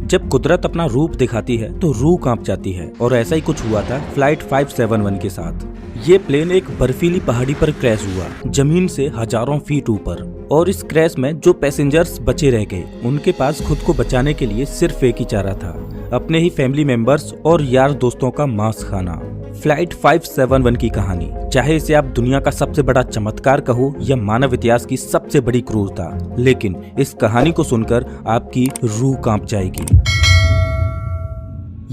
जब कुदरत अपना रूप दिखाती है तो रूह कांप जाती है और ऐसा ही कुछ हुआ था फ्लाइट 571 के साथ। ये प्लेन एक बर्फीली पहाड़ी पर क्रैश हुआ, जमीन से हजारों फीट ऊपर। और इस क्रैश में जो पैसेंजर्स बचे रह गए उनके पास खुद को बचाने के लिए सिर्फ एक ही चारा था, अपने ही फैमिली मेंबर्स और यार दोस्तों का मांस खाना। फ्लाइट 571 की कहानी, चाहे इसे आप दुनिया का सबसे बड़ा चमत्कार कहो या मानव इतिहास की सबसे बड़ी क्रूरता, लेकिन इस कहानी को सुनकर आपकी रूह कांप जाएगी।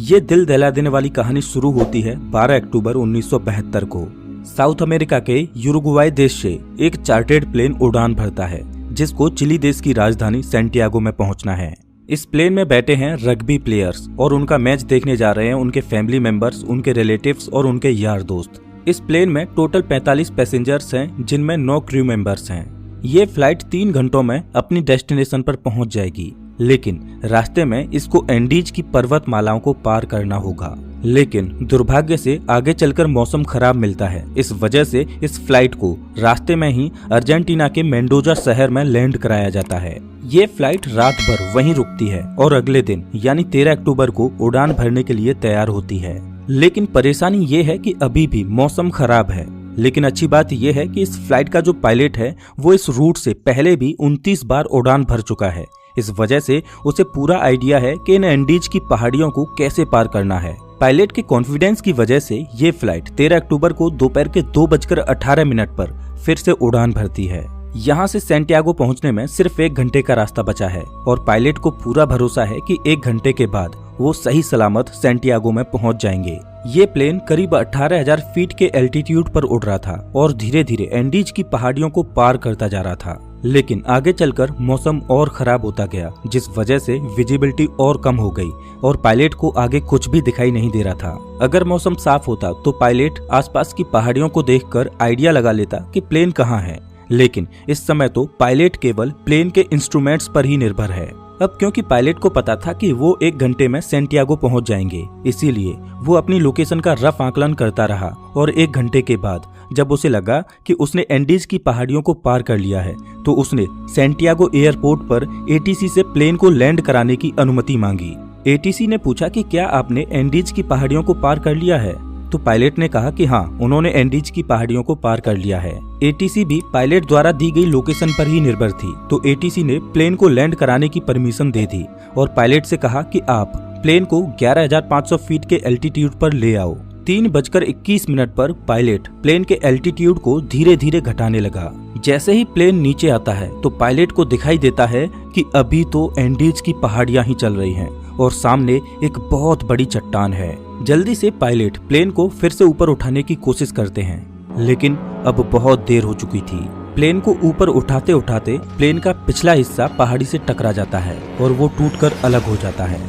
ये दिल दहला देने वाली कहानी शुरू होती है 12 अक्टूबर 1972 को। साउथ अमेरिका के यूरुग्वाई देश से एक चार्टर्ड प्लेन उड़ान भरता है जिसको चिली देश की राजधानी सैंटियागो में पहुंचना है। इस प्लेन में बैठे हैं रग्बी प्लेयर्स और उनका मैच देखने जा रहे हैं उनके फैमिली मेंबर्स, उनके रिलेटिव्स और उनके यार दोस्त। इस प्लेन में टोटल 45 पैसेंजर्स हैं जिनमें 9 क्रू मेंबर्स हैं। ये फ्लाइट 3 घंटों में अपनी डेस्टिनेशन पर पहुंच जाएगी, लेकिन रास्ते में इसको एंडीज की पर्वतमालाओं को पार करना होगा। लेकिन दुर्भाग्य से आगे चलकर मौसम खराब मिलता है। इस वजह से इस फ्लाइट को रास्ते में ही अर्जेंटीना के मेंडोजा शहर में लैंड कराया जाता है। ये फ्लाइट रात भर वहीं रुकती है और अगले दिन यानी 13 अक्टूबर को उड़ान भरने के लिए तैयार होती है। लेकिन परेशानी ये है कि अभी भी मौसम खराब है। लेकिन अच्छी बात यह है कि इस फ्लाइट का जो पायलट है वो इस रूट से पहले भी 29 बार उड़ान भर चुका है। इस वजह से उसे पूरा आइडिया है कि इन एंडीज की पहाड़ियों को कैसे पार करना है। पायलट के कॉन्फिडेंस की वजह से ये फ्लाइट 13 अक्टूबर को दोपहर के 2:18 पर फिर से उड़ान भरती है। यहाँ से सैंटियागो पहुँचने में सिर्फ 1 घंटे का रास्ता बचा है और पायलट को पूरा भरोसा है कि 1 घंटे के बाद वो सही सलामत सैंटियागो में पहुँच जाएंगे। ये प्लेन करीब 18,000 फीट के एल्टीट्यूड पर उड़ रहा था और धीरे धीरे एंडीज की पहाड़ियों को पार करता जा रहा था। लेकिन आगे चलकर मौसम और खराब होता गया, जिस वजह से विजिबिलिटी और कम हो गई और पायलट को आगे कुछ भी दिखाई नहीं दे रहा था। अगर मौसम साफ होता तो पायलट आसपास की पहाड़ियों को देखकर आइडिया लगा लेता कि प्लेन कहाँ है, लेकिन इस समय तो पायलट केवल प्लेन के इंस्ट्रूमेंट्स पर ही निर्भर है। अब क्योंकि पायलट को पता था कि वो 1 घंटे में सैंटियागो पहुंच जाएंगे, इसीलिए वो अपनी लोकेशन का रफ आकलन करता रहा और 1 घंटे के बाद जब उसे लगा कि उसने एंडीज की पहाड़ियों को पार कर लिया है तो उसने सैंटियागो एयरपोर्ट पर एटीसी से प्लेन को लैंड कराने की अनुमति मांगी। एटीसी ने पूछा कि क्या आपने एंडीज की पहाड़ियों को पार कर लिया है? तो पायलट ने कहा कि हाँ, उन्होंने एंडीज की पहाड़ियों को पार कर लिया है। एटीसी भी पायलट द्वारा दी गई लोकेशन पर ही निर्भर थी, तो एटीसी ने प्लेन को लैंड कराने की परमिशन दे दी और पायलट से कहा कि आप प्लेन को 11,500 फीट के एल्टीट्यूड पर ले आओ। 3:21 पर पायलट प्लेन के एल्टीट्यूड को धीरे धीरे घटाने लगा। जैसे ही प्लेन नीचे आता है तो पायलट को दिखाई देता है कि अभी तो एंडीज की पहाड़ियां ही चल रही हैं और सामने एक बहुत बड़ी चट्टान है। जल्दी से पायलट प्लेन को फिर से ऊपर उठाने की कोशिश करते हैं, लेकिन अब बहुत देर हो चुकी थी। प्लेन को ऊपर उठाते उठाते प्लेन का पिछला हिस्सा पहाड़ी से टकरा जाता है और वो टूटकर अलग हो जाता है।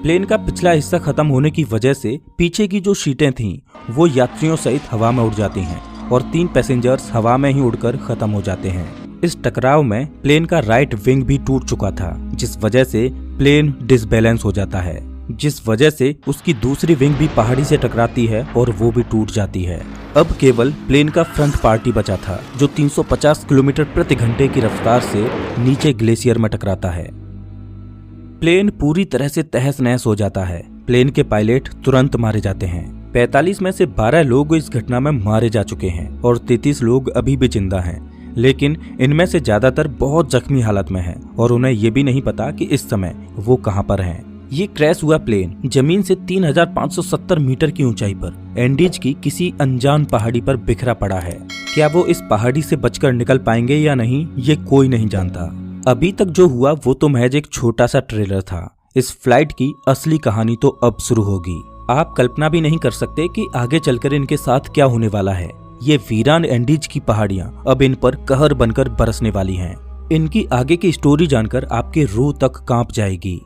प्लेन का पिछला हिस्सा खत्म होने की वजह से पीछे की जो सीटें थीं वो यात्रियों सहित हवा में उड़ जाती हैं और 3 पैसेंजर्स हवा में ही उड़कर खत्म हो जाते हैं। इस टकराव में प्लेन का राइट विंग भी टूट चुका था, जिस वजह से प्लेन डिसबैलेंस हो जाता है, जिस वजह से उसकी दूसरी विंग भी पहाड़ी से टकराती है और वो भी टूट जाती है। अब केवल प्लेन का फ्रंट पार्ट ही बचा था जो 350 किलोमीटर प्रति घंटे की रफ्तार से नीचे ग्लेशियर में टकराता है। प्लेन पूरी तरह से तहस नहस हो जाता है। प्लेन के पायलट तुरंत मारे जाते हैं। 45 में से 12 लोग इस घटना में मारे जा चुके हैं और 33 लोग अभी भी जिंदा हैं, लेकिन इनमें से ज्यादातर बहुत जख्मी हालत में हैं और उन्हें ये भी नहीं पता कि इस समय वो कहां पर हैं। ये क्रैश हुआ प्लेन जमीन से 3,570 मीटर की ऊंचाई पर एंडीज की किसी अनजान पहाड़ी पर बिखरा पड़ा है। क्या वो इस पहाड़ी से बचकर निकल पाएंगे या नहीं, ये कोई नहीं जानता। अभी तक जो हुआ वो तो महज एक छोटा सा ट्रेलर था। इस फ्लाइट की असली कहानी तो अब शुरू होगी। आप कल्पना भी नहीं कर सकते कि आगे चलकर इनके साथ क्या होने वाला है। ये वीरान एंडीज की पहाड़ियां अब इन पर कहर बनकर बरसने वाली हैं। इनकी आगे की स्टोरी जानकर आपकी रूह तक कांप जाएगी।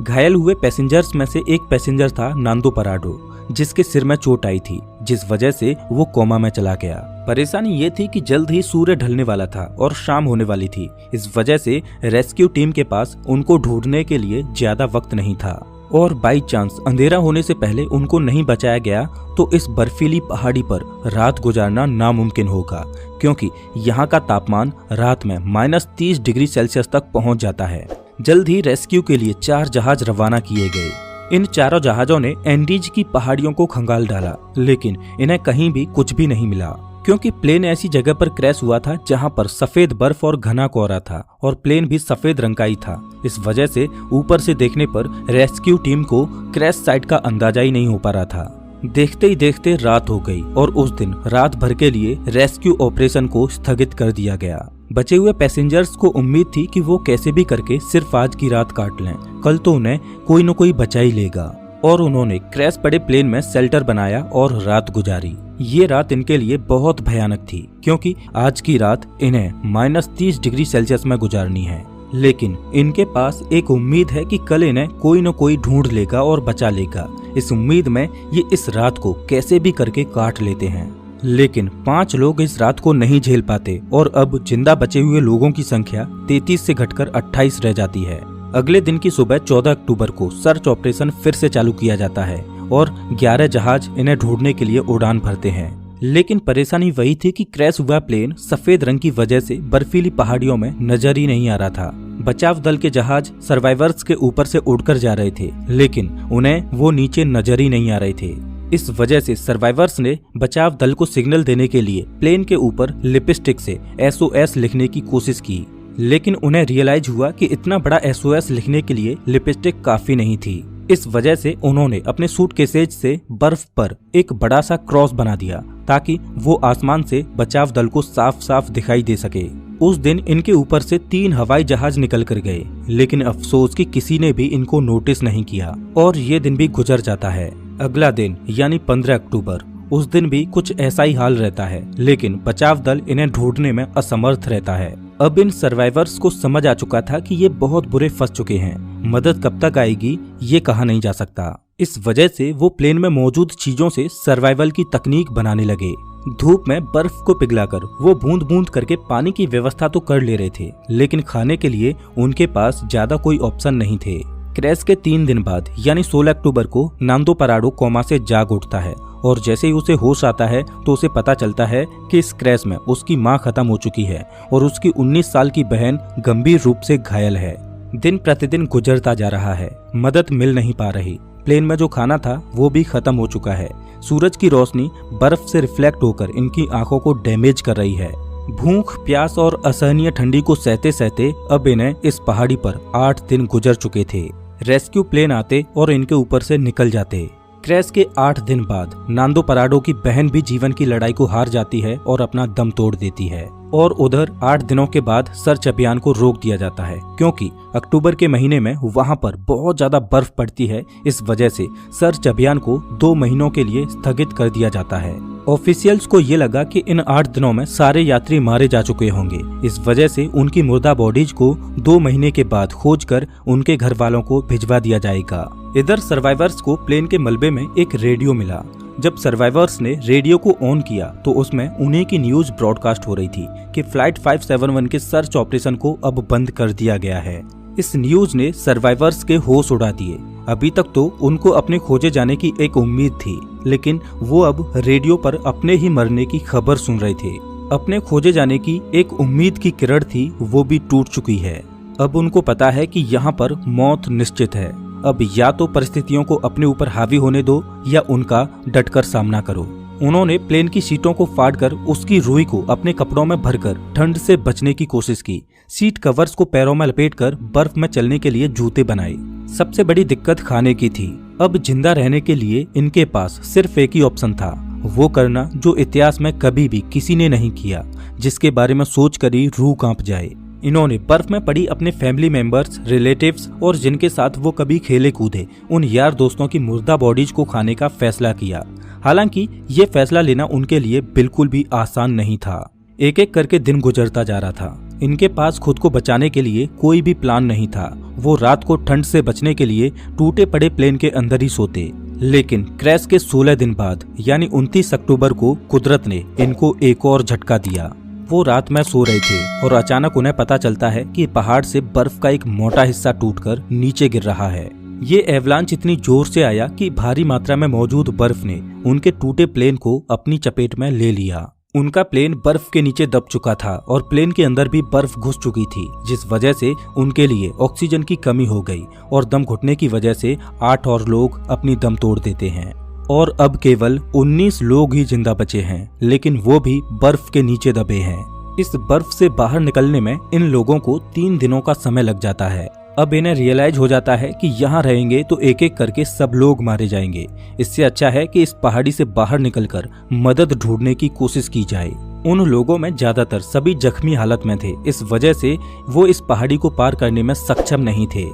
घायल हुए पैसेंजर्स में से एक पैसेंजर था नांदो पराडो, जिसके सिर में चोट आई थी, जिस वजह से वो कोमा में चला गया। परेशानी ये थी कि जल्द ही सूर्य ढलने वाला था और शाम होने वाली थी। इस वजह से रेस्क्यू टीम के पास उनको ढूंढने के लिए ज्यादा वक्त नहीं था और बाई चांस अंधेरा होने से पहले उनको नहीं बचाया गया तो इस बर्फीली पहाड़ी पर रात गुजारना नामुमकिन होगा, क्योंकि यहाँ का तापमान रात में -30 डिग्री सेल्सियस तक पहुँच जाता है। जल्द ही रेस्क्यू के लिए 4 जहाज रवाना किए गए। इन चारों जहाजों ने एंडीज की पहाड़ियों को खंगाल डाला, लेकिन इन्हें कहीं भी कुछ भी नहीं मिला, क्योंकि प्लेन ऐसी जगह पर क्रैश हुआ था जहां पर सफेद बर्फ और घना कोहरा था और प्लेन भी सफेद रंग का ही था। इस वजह से ऊपर से देखने पर रेस्क्यू टीम को क्रैश साइट का अंदाजा ही नहीं हो पा रहा था। देखते ही देखते रात हो गई और उस दिन रात भर के लिए रेस्क्यू ऑपरेशन को स्थगित कर दिया गया। बचे हुए पैसेंजर्स को उम्मीद थी कि वो कैसे भी करके सिर्फ आज की रात काट लें, कल तो उन्हें कोई न कोई बचा ही लेगा। और उन्होंने क्रैश पड़े प्लेन में शेल्टर बनाया और रात गुजारी। ये रात इनके लिए बहुत भयानक थी, क्योंकि आज की रात इन्हें -30 डिग्री सेल्सियस में गुजारनी है। लेकिन इनके पास एक उम्मीद है कि कल इन्हें कोई न कोई ढूंढ लेगा और बचा लेगा। इस उम्मीद में ये इस रात को कैसे भी करके काट लेते हैं। लेकिन 5 लोग इस रात को नहीं झेल पाते और अब जिंदा बचे हुए लोगों की संख्या 33 से घटकर 28 रह जाती है। अगले दिन की सुबह 14 अक्टूबर को सर्च ऑपरेशन फिर से चालू किया जाता है और 11 जहाज इन्हें ढूंढने के लिए उड़ान भरते हैं। लेकिन परेशानी वही थी कि क्रैश हुआ प्लेन सफेद रंग की वजह से बर्फीली पहाड़ियों में नजर ही नहीं आ रहा था। बचाव दल के जहाज सर्वाइवर्स के ऊपर से उड़कर जा रहे थे, लेकिन उन्हें वो नीचे नजर ही नहीं आ रहे थे। इस वजह से सर्वाइवर्स ने बचाव दल को सिग्नल देने के लिए प्लेन के ऊपर लिपस्टिक से SOS लिखने की कोशिश की, लेकिन उन्हें रियलाइज हुआ कि इतना बड़ा SOS लिखने के लिए लिपस्टिक काफी नहीं थी। इस वजह से उन्होंने अपने सूटकेसेज से बर्फ पर एक बड़ा सा क्रॉस बना दिया ताकि वो आसमान से बचाव दल को साफ साफ दिखाई दे सके। उस दिन इनके ऊपर से 3 हवाई जहाज निकल कर गए, लेकिन अफसोस कि किसी ने भी इनको नोटिस नहीं किया और ये दिन भी गुजर जाता है। अगला दिन यानी 15 अक्टूबर, उस दिन भी कुछ ऐसा ही हाल रहता है, लेकिन बचाव दल इन्हें ढूंढने में असमर्थ रहता है। अब इन सर्वाइवर्स को समझ आ चुका था कि ये बहुत बुरे फंस चुके हैं। मदद कब तक आएगी ये कहा नहीं जा सकता। इस वजह से वो प्लेन में मौजूद चीजों से सर्वाइवल की तकनीक बनाने लगे। धूप में बर्फ को पिघलाकर वो बूंद बूंद करके पानी की व्यवस्था तो कर ले रहे थे, लेकिन खाने के लिए उनके पास ज्यादा कोई ऑप्शन नहीं थे। क्रैश के 3 दिन बाद यानी 16 अक्टूबर को नांदो पराडो कोमा से जाग उठता है और जैसे ही उसे होश आता है तो उसे पता चलता है कि इस क्रैश में उसकी मां खत्म हो चुकी है और उसकी 19 साल की बहन गंभीर रूप से घायल है। दिन प्रतिदिन गुजरता जा रहा है, मदद मिल नहीं पा रही। प्लेन में जो खाना था वो भी खत्म हो चुका है। सूरज की रोशनी बर्फ से रिफ्लेक्ट होकर इनकी आंखों को डैमेज कर रही है। भूख, प्यास और असहनीय ठंडी को सहते सहते अब इन्हें इस पहाड़ी पर 8 दिन गुजर चुके थे। रेस्क्यू प्लेन आते और इनके ऊपर से निकल जाते। क्रैश के 8 दिन बाद नांदो पराडो की बहन भी जीवन की लड़ाई को हार जाती है और अपना दम तोड़ देती है। और उधर 8 दिनों के बाद सर्च अभियान को रोक दिया जाता है, क्योंकि अक्टूबर के महीने में वहां पर बहुत ज्यादा बर्फ पड़ती है। इस वजह से सर्च अभियान को 2 महीनों के लिए स्थगित कर दिया जाता है। ऑफिशियल्स को ये लगा कि इन 8 दिनों में सारे यात्री मारे जा चुके होंगे। इस वजह से उनकी मुर्दा बॉडीज को 2 महीने के बाद खोजकर उनके घर वालों को भिजवा दिया जाएगा। इधर सर्वाइवर्स को प्लेन के मलबे में एक रेडियो मिला। जब सर्वाइवर्स ने रेडियो को ऑन किया तो उसमें उन्हीं की न्यूज ब्रॉडकास्ट हो रही थी कि फ्लाइट 571 के सर्च ऑपरेशन को अब बंद कर दिया गया है। इस न्यूज ने सर्वाइवर्स के होश उड़ा दिए। अभी तक तो उनको अपने खोजे जाने की एक उम्मीद थी, लेकिन वो अब रेडियो पर अपने ही मरने की खबर सुन रहे थे। अपने खोजे जाने की एक उम्मीद की किरण थी, वो भी टूट चुकी है। अब उनको पता है कि यहाँ पर मौत निश्चित है। अब या तो परिस्थितियों को अपने ऊपर हावी होने दो या उनका डटकर सामना करो। उन्होंने प्लेन की सीटों को फाड़कर उसकी रुई को अपने कपड़ों में भरकर ठंड से बचने की कोशिश की। सीट कवर्स को पैरों में लपेटकर बर्फ में चलने के लिए जूते बनाए। सबसे बड़ी दिक्कत खाने की थी। अब जिंदा रहने के लिए इनके पास सिर्फ एक ही ऑप्शन था, वो करना जो इतिहास में कभी भी किसी ने नहीं किया, जिसके बारे में सोचकर ही रूह कांप जाए। इन्होंने बर्फ में पड़ी अपने फैमिली मेंबर्स, रिलेटिव्स और जिनके साथ वो कभी खेले कूदे उन यार दोस्तों की मुर्दा बॉडीज को खाने का फैसला किया। हालांकि ये फैसला लेना उनके लिए बिल्कुल भी आसान नहीं था। एक एक करके दिन गुजरता जा रहा था। इनके पास खुद को बचाने के लिए कोई भी प्लान नहीं था। वो रात को ठंड से बचने के लिए टूटे पड़े प्लेन के अंदर ही सोते। लेकिन क्रैश के 16 दिन बाद यानी 29 अक्टूबर को कुदरत ने इनको एक और झटका दिया। वो रात में सो रहे थे और अचानक उन्हें पता चलता है कि पहाड़ से बर्फ का एक मोटा हिस्सा टूटकर नीचे गिर रहा है। ये एवलांच इतनी जोर से आया कि भारी मात्रा में मौजूद बर्फ ने उनके टूटे प्लेन को अपनी चपेट में ले लिया। उनका प्लेन बर्फ के नीचे दब चुका था और प्लेन के अंदर भी बर्फ घुस चुकी थी, जिस वजह से उनके लिए ऑक्सीजन की कमी हो गई और दम घुटने की वजह से 8 और लोग अपनी दम तोड़ देते हैं और अब केवल 19 लोग ही जिंदा बचे हैं, लेकिन वो भी बर्फ के नीचे दबे हैं। इस बर्फ से बाहर निकलने में इन लोगों को 3 दिनों का समय लग जाता है। अब इन्हें रियलाइज हो जाता है कि यहाँ रहेंगे तो एक एक करके सब लोग मारे जाएंगे। इससे अच्छा है कि इस पहाड़ी से बाहर निकलकर मदद ढूंढने की कोशिश की जाए। उन लोगों में ज्यादातर सभी जख्मी हालत में थे, इस वजह से वो इस पहाड़ी को पार करने में सक्षम नहीं थे।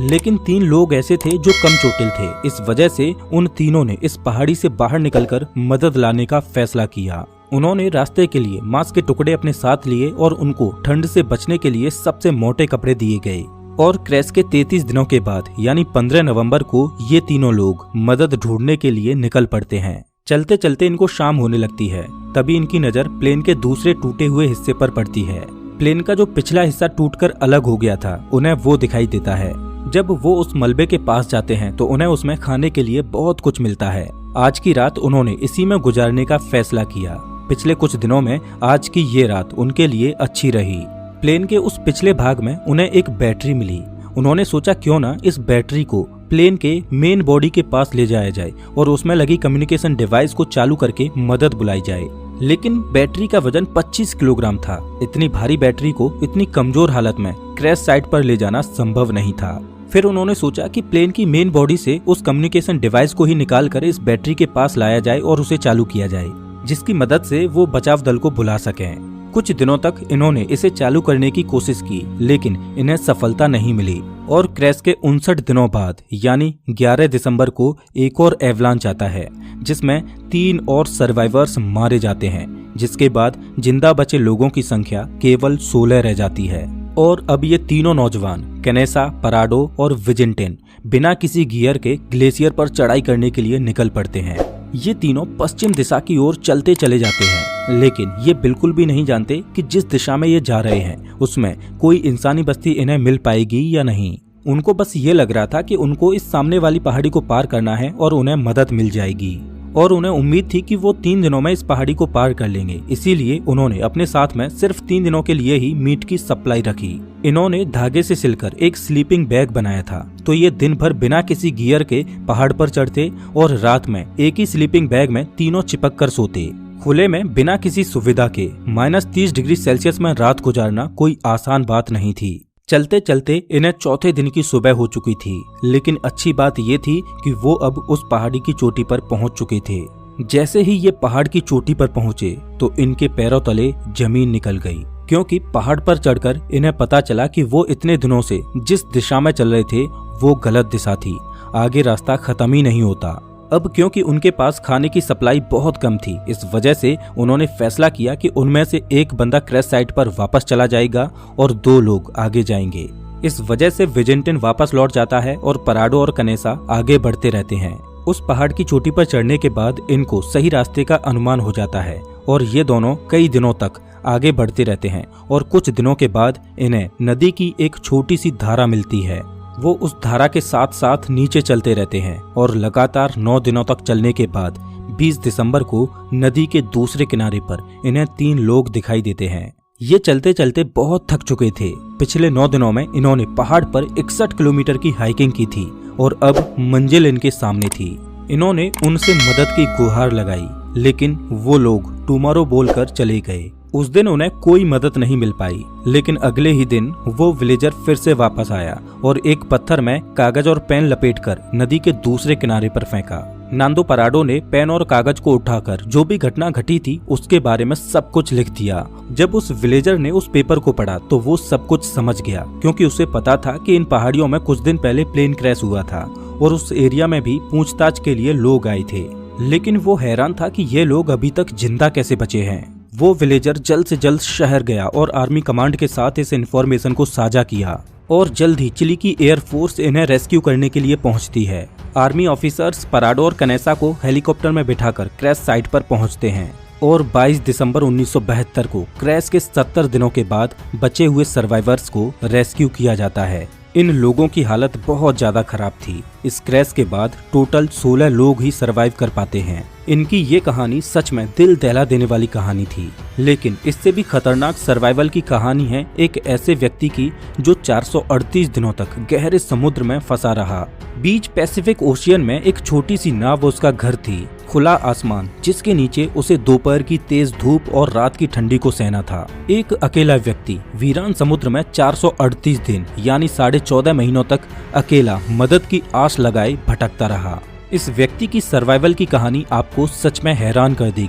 लेकिन 3 लोग ऐसे थे जो कम चोटिल थे, इस वजह से उन तीनों ने इस पहाड़ी से बाहर निकलकर मदद लाने का फैसला किया। उन्होंने रास्ते के लिए मांस के टुकड़े अपने साथ लिए और उनको ठंड से बचने के लिए सबसे मोटे कपड़े दिए गए। और क्रैश के 33 दिनों के बाद यानी 15 नवंबर को ये तीनों लोग मदद ढूंढने के लिए निकल पड़ते हैं। चलते चलते इनको शाम होने लगती है, तभी इनकी नजर प्लेन के दूसरे टूटे हुए हिस्से पर पड़ती है। प्लेन का जो पिछला हिस्सा टूटकर अलग हो गया था, उन्हें वो दिखाई देता है। जब वो उस मलबे के पास जाते हैं तो उन्हें उसमें खाने के लिए बहुत कुछ मिलता है। आज की रात उन्होंने इसी में गुजारने का फैसला किया। पिछले कुछ दिनों में आज की ये रात उनके लिए अच्छी रही। प्लेन के उस पिछले भाग में उन्हें एक बैटरी मिली। उन्होंने सोचा क्यों ना इस बैटरी को प्लेन के मेन बॉडी के पास ले जाया जाए और उसमें लगी कम्युनिकेशन डिवाइस को चालू करके मदद बुलाई जाए। लेकिन बैटरी का वजन 25 किलोग्राम था। इतनी भारी बैटरी को इतनी कमजोर हालत में क्रैश साइट पर ले जाना संभव नहीं था। फिर उन्होंने सोचा कि प्लेन की मेन बॉडी से उस कम्युनिकेशन डिवाइस को ही निकाल कर इस बैटरी के पास लाया जाए और उसे चालू किया जाए, जिसकी मदद से वो बचाव दल को बुला सकें। कुछ दिनों तक इन्होंने इसे चालू करने की कोशिश की, लेकिन इन्हें सफलता नहीं मिली और क्रैश के 59 दिनों बाद यानी 11 दिसंबर को एक और एवलांच आता है, जिसमें 3 और सर्वाइवर्स मारे जाते हैं, जिसके बाद जिंदा बचे लोगों की संख्या केवल 16 रह जाती है। और अब ये तीनों नौजवान कैनेसा, पराडो और विजिंटेन बिना किसी गियर के ग्लेशियर पर चढ़ाई करने के लिए निकल पड़ते हैं। ये तीनों पश्चिम दिशा की ओर चलते चले जाते हैं, लेकिन ये बिल्कुल भी नहीं जानते कि जिस दिशा में ये जा रहे हैं उसमें कोई इंसानी बस्ती इन्हें मिल पाएगी या नहीं। उनको बस ये लग रहा था कि उनको इस सामने वाली पहाड़ी को पार करना है और उन्हें मदद मिल जाएगी, और उन्हें उम्मीद थी कि वो 3 दिनों में इस पहाड़ी को पार कर लेंगे। इसीलिए उन्होंने अपने साथ में सिर्फ 3 दिनों के लिए ही मीट की सप्लाई रखी। इन्होंने धागे से सिलकर एक स्लीपिंग बैग बनाया था, तो ये दिन भर बिना किसी गियर के पहाड़ पर चढ़ते और रात में एक ही स्लीपिंग बैग में तीनों चिपक कर सोते। खुले में बिना किसी सुविधा के -30 डिग्री सेल्सियस में रात गुजारना कोई आसान बात नहीं थी। चलते चलते इन्हें चौथे दिन की सुबह हो चुकी थी, लेकिन अच्छी बात ये थी कि वो अब उस पहाड़ी की चोटी पर पहुंच चुके थे। जैसे ही ये पहाड़ की चोटी पर पहुंचे तो इनके पैरों तले जमीन निकल गई, क्योंकि पहाड़ पर चढ़कर इन्हें पता चला कि वो इतने दिनों से जिस दिशा में चल रहे थे वो गलत दिशा थी। आगे रास्ता खत्म ही नहीं होता। अब क्योंकि उनके पास खाने की सप्लाई बहुत कम थी, इस वजह से उन्होंने फैसला किया कि उनमें से एक बंदा क्रैश साइट पर वापस चला जाएगा और 2 लोग आगे जाएंगे। इस वजह से विजिंटन वापस लौट जाता है और पराडो और कनेसा आगे बढ़ते रहते हैं। उस पहाड़ की चोटी पर चढ़ने के बाद इनको सही रास्ते का अनुमान हो जाता है और ये दोनों कई दिनों तक आगे बढ़ते रहते हैं और कुछ दिनों के बाद इन्हें नदी की एक छोटी सी धारा मिलती है। वो उस धारा के साथ साथ नीचे चलते रहते हैं और लगातार 9 दिनों तक चलने के बाद 20 दिसंबर को नदी के दूसरे किनारे पर इन्हें 3 लोग दिखाई देते हैं। ये चलते चलते बहुत थक चुके थे। पिछले 9 दिनों में इन्होंने पहाड़ पर 61 किलोमीटर की हाइकिंग की थी और अब मंजिल इनके सामने थी। इन्होंने उनसे मदद की गुहार लगाई, लेकिन वो लोग टुमारो बोलकर चले गए। उस दिन उन्हें कोई मदद नहीं मिल पाई, लेकिन अगले ही दिन वो विलेजर फिर से वापस आया और एक पत्थर में कागज और पेन लपेटकर नदी के दूसरे किनारे पर फेंका। नांदो पराडो ने पेन और कागज को उठाकर जो भी घटना घटी थी उसके बारे में सब कुछ लिख दिया। जब उस विलेजर ने उस पेपर को पढ़ा तो वो सब कुछ समझ गया, क्योंकि उसे पता था कि इन पहाड़ियों में कुछ दिन पहले प्लेन क्रैश हुआ था और उस एरिया में भी पूछताछ के लिए लोग आए थे। लेकिन वो हैरान था कि ये लोग अभी तक जिंदा कैसे बचे हैं। वो विलेजर जल्द से जल्द शहर गया और आर्मी कमांड के साथ इस इन्फॉर्मेशन को साझा किया और जल्द ही चिली की एयरफोर्स इन्हें रेस्क्यू करने के लिए पहुंचती है। आर्मी ऑफिसर्स पराडो और कनेसा को हेलीकॉप्टर में बिठाकर क्रैश साइट पर पहुंचते हैं और 22 दिसंबर 1972 को क्रैश के 70 दिनों के बाद बचे हुए सर्वाइवर्स को रेस्क्यू किया जाता है। इन लोगों की हालत बहुत ज्यादा खराब थी। इस क्रैश के बाद टोटल 16 लोग ही सर्वाइव कर पाते हैं इनकी ये कहानी सच में दिल दहला देने वाली कहानी थी, लेकिन इससे भी खतरनाक सर्वाइवल की कहानी है एक ऐसे व्यक्ति की जो 438 दिनों तक गहरे समुद्र में फंसा रहा। बीच पैसिफिक ओशियन में एक छोटी सी नाव उसका घर थी, खुला आसमान जिसके नीचे उसे दोपहर की तेज धूप और रात की ठंडी को सहना था। एक अकेला व्यक्ति वीरान समुद्र में 438 दिन यानी 14.5 महीनों तक अकेला मदद की आस लगाए भटकता रहा। इस व्यक्ति की सर्वाइवल की कहानी आपको सच में हैरान कर देगी।